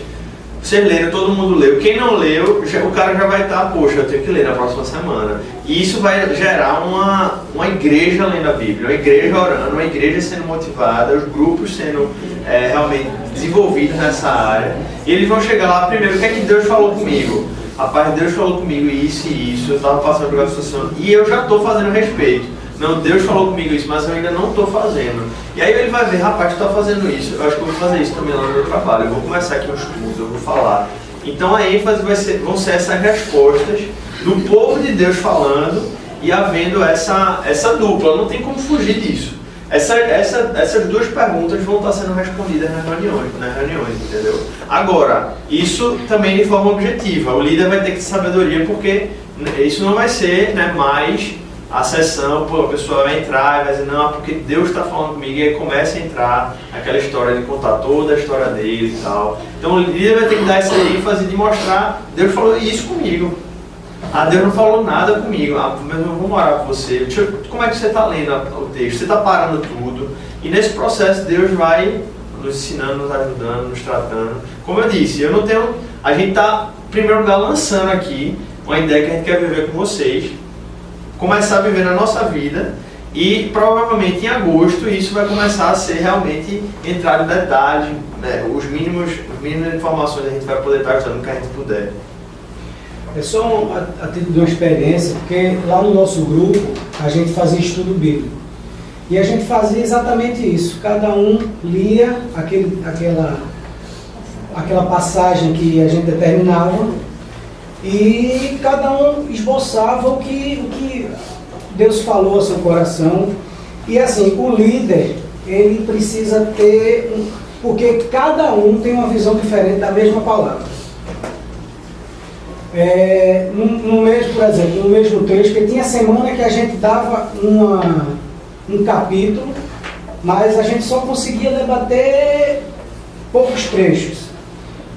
Vocês leram, todo mundo leu. Quem não leu, o cara já vai estar, poxa, eu tenho que ler na próxima semana. E isso vai gerar uma igreja lendo a Bíblia, uma igreja orando, uma igreja sendo motivada, os grupos sendo realmente desenvolvidos nessa área. E eles vão chegar lá primeiro, o que é que Deus falou comigo? Rapaz, Deus falou comigo isso e isso, eu estava passando por uma situação e eu já estou fazendo a respeito. Não, Deus falou comigo isso, mas eu ainda não estou fazendo. E aí ele vai ver, rapaz, tu está fazendo isso, eu acho que eu vou fazer isso também lá no meu trabalho, eu vou começar aqui um estudo, eu vou falar. Então a ênfase vão ser essas respostas do povo de Deus falando e havendo essa dupla, não tem como fugir disso. Essas duas perguntas vão estar sendo respondidas nas reuniões, entendeu? Agora, isso também de forma objetiva, o líder vai ter que ter sabedoria porque isso não vai ser, né, mais a sessão, pô, a pessoa vai entrar e vai dizer, não, porque Deus está falando comigo, e aí começa a entrar aquela história de contar toda a história dele e tal. Então o líder vai ter que dar essa ênfase de mostrar, Deus falou isso comigo. Ah, Deus não falou nada comigo, mas eu vou orar por você. Como é que você está lendo o texto? Você está parando tudo. E nesse processo Deus vai nos ensinando, nos ajudando, nos tratando. Como eu disse, a gente está, em primeiro lugar, lançando aqui uma ideia que a gente quer viver com vocês. Começar a viver na nossa vida e provavelmente em agosto isso vai começar a ser realmente entrar em detalhes, né? Os mínimos informações a gente vai poder estar usando o que a gente puder. É só a título de uma experiência, porque lá no nosso grupo a gente fazia estudo bíblico e a gente fazia exatamente isso, cada um lia aquela passagem que a gente determinava e cada um esboçava o que Deus falou ao seu coração. E assim, o líder, ele precisa ter, porque cada um tem uma visão diferente da mesma palavra. No mesmo, por exemplo, no mesmo texto, que tinha semana que a gente dava um capítulo, mas a gente só conseguia debater poucos trechos.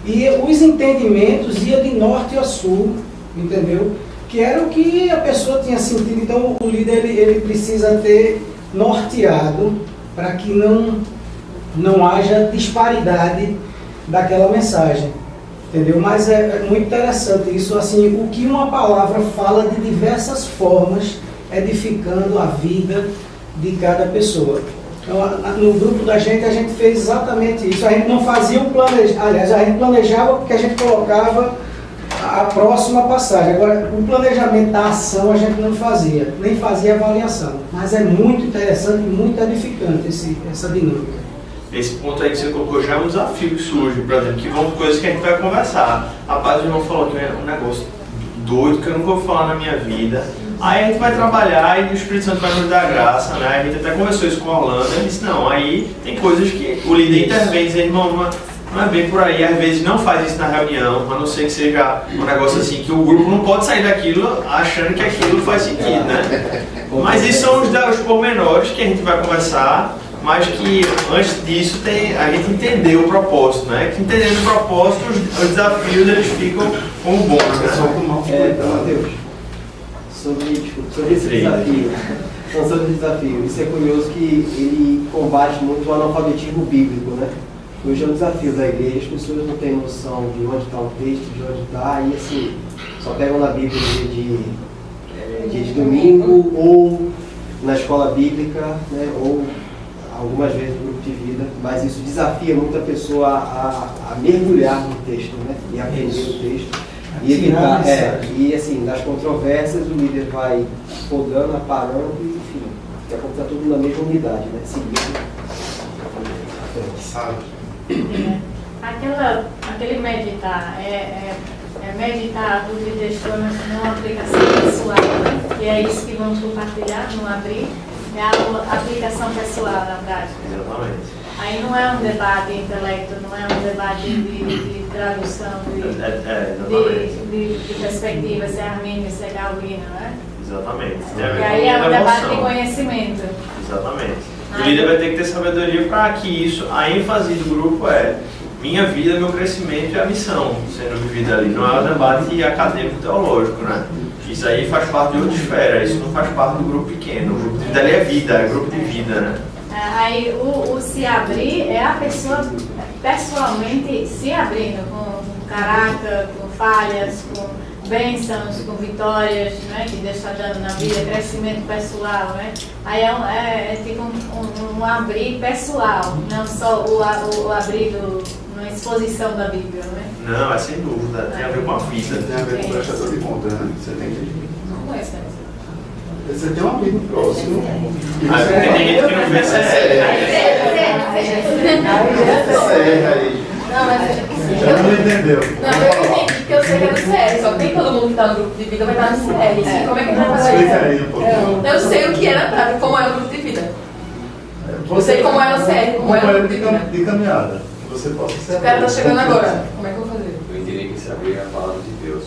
E os entendimentos iam de norte a sul, entendeu? Que era o que a pessoa tinha sentido. Então o líder ele precisa ter norteado para que não haja disparidade daquela mensagem, entendeu? Mas é muito interessante isso, assim, o que uma palavra fala de diversas formas, edificando a vida de cada pessoa. Então, no grupo da gente, a gente fez exatamente isso. A gente não fazia um planejamento, aliás, a gente planejava porque a gente colocava a próxima passagem. Agora, o planejamento da ação a gente não fazia, nem fazia avaliação. Mas é muito interessante e muito edificante essa dinâmica. Esse ponto aí que você colocou já é um desafio que surge, por exemplo, que vão coisas que a gente vai conversar. Rapaz, o irmão falou que é um negócio doido que eu nunca vou falar na minha vida. Aí a gente vai trabalhar e o Espírito Santo vai nos dar graça, né? A gente até conversou isso com a Orlando, ele disse, não, aí tem coisas que o líder intervém e diz, irmão, não é bem por aí, às vezes não faz isso na reunião, a não ser que seja um negócio assim, que o grupo não pode sair daquilo achando que aquilo faz sentido, né? Mas isso são os pormenores que a gente vai conversar, mas que antes disso a gente entendeu o propósito, né? Que entendendo o propósito, os desafios eles ficam como bons, né? Mateus, sobre esse desafio. Não, sobre o desafio. Isso é curioso que ele combate muito o analfabetismo bíblico, né? Hoje é um desafio da igreja, as pessoas não têm noção de onde está o texto, de onde está, e assim, só pegam na Bíblia dia de domingo, ou na escola bíblica, né? Ou algumas vezes no grupo de vida, mas isso desafia muito a pessoa a mergulhar no texto, né? E aprender o texto. E Tirar a evitar, mensagem. e assim, nas controvérsias o líder vai podando, aparando e enfim, daqui a pouco está tudo na mesma unidade, né? Seguindo. Sabe? Aquele meditar, é meditar a dúvida e questões não aplicação pessoal, que é isso que vamos compartilhar, não abrir, é a aplicação pessoal na prática. Exatamente. Aí não é um debate de intelecto, não é um debate de tradução, de perspectiva, se é armênio, se é calvino, né? Exatamente. E aí é um debate de conhecimento. Exatamente. O líder vai ter que ter sabedoria para que isso, a ênfase do grupo é minha vida, meu crescimento e a missão sendo vivida ali. Não é um debate acadêmico teológico, né? Isso aí faz parte de outra esfera, isso não faz parte do grupo pequeno. O grupo de vida ali é vida, é grupo de vida, né? Aí o se abrir é a pessoa pessoalmente se abrindo, com caráter, com falhas, com bênçãos, com vitórias, né, que Deus está dando na vida, crescimento pessoal, né? Aí é tipo um abrir pessoal, não só o abrir uma exposição da Bíblia, né? Não, é sem dúvida, tem a ver com a vida. Tem a ver com o prestador de conta, né? Você tem que... Não conheço, né? Você tem um amigo próximo. Tem gente que não vê sério. Não, mas Já não entendeu. Não, eu entendi, porque eu sei que é do CR, só que nem todo mundo que tá no grupo de vida vai estar no CR. Como é que vai fazer Explica isso? aí um pouquinho. Eu sei o que é na prática, como é o grupo de vida. Eu sei como é o CR, como é o grupo de vida. de caminhada. Que você possa ser. O cara tá chegando agora, como é que eu vou fazer? Eu entendi que se abrir é a palavra de Deus.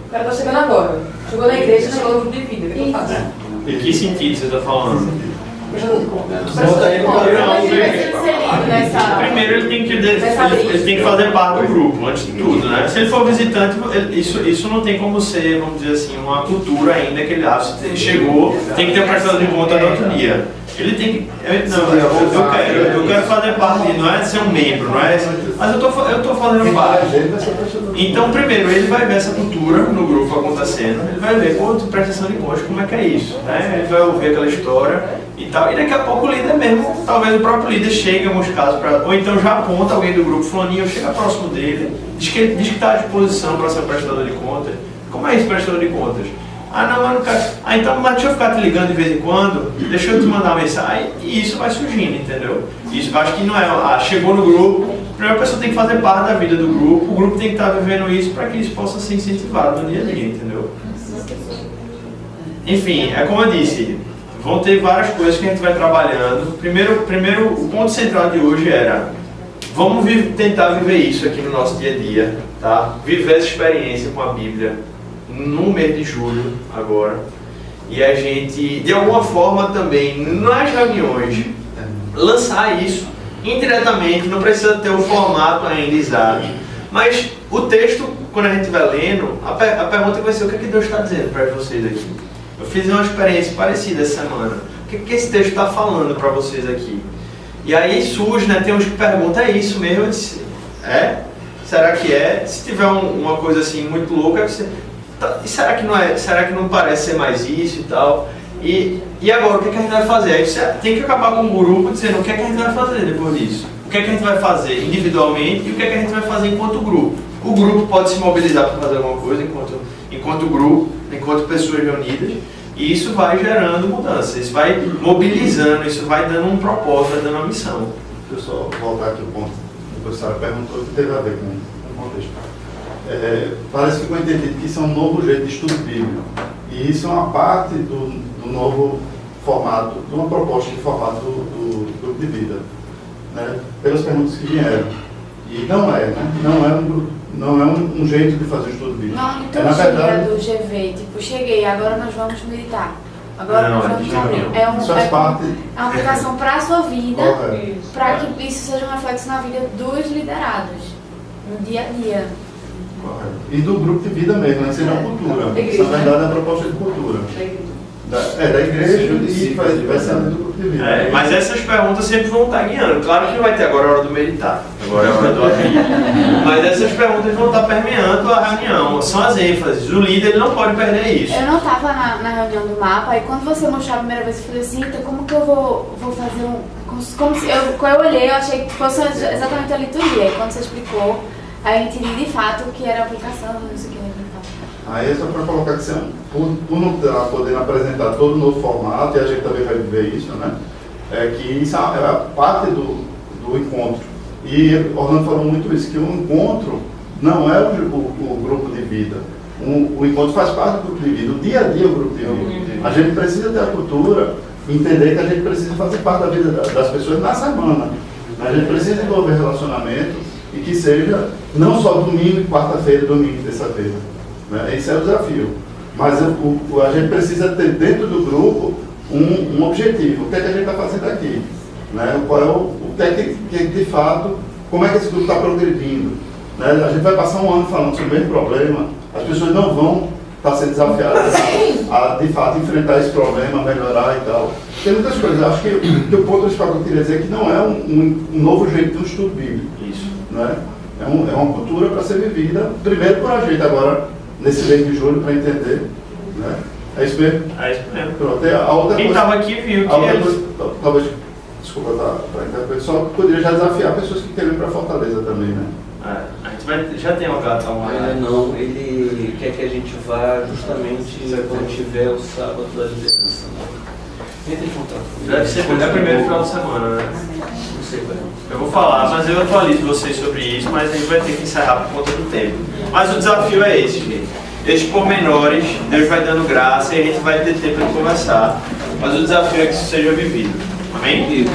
O cara tá chegando agora. Chegou na igreja, chegou no grupo de vida. O que eu faço? Em que sentido você está falando? Primeiro ele tem que fazer parte do grupo, antes de tudo, né? Se ele for visitante, isso não tem como ser, vamos dizer assim, uma cultura ainda que ele chegou, tem que ter um prestador de conta da autoria. Ele tem que. Eu quero fazer parte, não é ser um membro, não é? Mas eu estou fazendo parte. Então, primeiro, ele vai ver essa cultura no grupo acontecendo, ele vai ver quanto prestação de contas, como é que é isso, né? Ele vai ouvir aquela história e tal. E daqui a pouco o líder mesmo, talvez o próprio líder chegue em alguns casos, ou então já aponta alguém do grupo, fulaninho, chega próximo dele, diz que está à disposição para ser prestador de contas. Como é isso, prestador de contas? Ah, não, mas não quero. Ah, então, mas deixa eu ficar te ligando de vez em quando, deixa eu te mandar uma mensagem, e isso vai surgindo, entendeu? Isso, acho que não é, chegou no grupo, a primeira pessoa tem que fazer parte da vida do grupo, o grupo tem que estar vivendo isso para que isso possa ser incentivado no dia a dia, entendeu? Enfim, é como eu disse, vão ter várias coisas que a gente vai trabalhando. Primeiro o ponto central de hoje era, vamos tentar viver isso aqui no nosso dia a dia, tá? Viver essa experiência com a Bíblia, no mês de julho agora, e a gente de alguma forma também nas reuniões lançar isso indiretamente, não precisa ter um formato ainda exato, mas o texto, quando a gente vai lendo, a pergunta vai ser: o que é que Deus está dizendo para vocês aqui? Eu fiz uma experiência parecida essa semana, o que é que esse texto está falando para vocês aqui? E aí surge, né, tem uns que perguntam: é isso mesmo? Eu disse, será que é? Se tiver uma coisa assim muito louca, você... E será que não é? Será que não parece ser mais isso e tal? E agora, o que é que a gente vai fazer? Aí você tem que acabar com o grupo dizendo o que é que a gente vai fazer depois disso. O que é que a gente vai fazer individualmente e o que é que a gente vai fazer enquanto grupo. O grupo pode se mobilizar para fazer alguma coisa enquanto grupo, enquanto pessoas reunidas, e isso vai gerando mudança, isso vai mobilizando, isso vai dando um propósito, vai dando uma missão. Deixa eu só voltar aqui ao ponto que o Sara perguntou que teve a ver com o contexto. Parece que ficou entendido que isso é um novo jeito de estudo bíblico. E isso é uma parte do novo formato, de uma proposta de formato do grupo de vida, né? Pelas perguntas que vieram. E não é, né? Não é um jeito de fazer o estudo bíblico. Não, então na verdade, do GV, tipo, cheguei, agora nós vamos meditar. Agora Não, nós vamos abrir. isso faz parte. É uma aplicação para a sua vida, Correto. para que isso seja um reflexo na vida dos liderados, no dia a dia. Correto. E do grupo de vida mesmo, né? Seja a cultura. Igreja, Na verdade, é a proposta de cultura. Da igreja e vai ser do grupo de vida. Mas essas perguntas sempre vão estar guiando. Claro que não vai ter agora a hora do meditar, agora é a hora do abrir. Mas essas perguntas vão estar permeando a reunião, são as ênfases. O líder ele não pode perder isso. Eu não estava na reunião do mapa, e quando você mostrou a primeira vez, eu falei assim, então como que eu vou fazer como se eu olhei, eu achei que fosse exatamente a liturgia. E quando você explicou, Aí entendi de fato o que era a aplicação, não sei o que era. Aí é só para colocar que por não estar podendo apresentar todo o novo formato, e a gente também vai viver isso, né? É que isso é a parte do encontro. E Orlando falou muito isso, que o encontro não é o grupo de vida. O encontro faz parte do grupo de vida, o dia a dia é o grupo de vida. A gente precisa ter a cultura, entender que a gente precisa fazer parte da vida das pessoas na semana. A gente precisa desenvolver relacionamento e que seja não só domingo, quarta-feira, domingo e terça-feira. Né? Esse é o desafio. Mas a gente precisa ter dentro do grupo um objetivo. O que é que a gente está fazendo aqui? Né? Qual é o que é que de fato, como é que esse grupo está progredindo? Né? A gente vai passar um ano falando sobre o mesmo problema, as pessoas não vão estar sendo desafiadas a de fato enfrentar esse problema, melhorar e tal. Tem muitas coisas. Acho que o ponto principal que eu queria dizer é que não é um novo jeito de um estudo bíblico. Isso. Né? É uma cultura para ser vivida, primeiro por a gente, agora nesse mês de julho, para entender. Né? É isso mesmo? É isso mesmo. Pronto. A outra Quem estava aqui viu que coisa, talvez, desculpa, para interpretar, só poderia já desafiar pessoas que querem ir para Fortaleza também, né? A gente já tem uma Ainda não, ele quer que a gente vá justamente quando tiver o sábado da liderança. Entre em contato. Deve ser o primeiro final de semana, né? Não sei, velho. Eu vou falar, mas eu atualizo vocês sobre isso, mas a gente vai ter que encerrar por conta do tempo. Mas o desafio é esse, gente. Estes pormenores, Deus vai dando graça e a gente vai ter tempo de conversar. Mas o desafio é que isso seja vivido. Amém?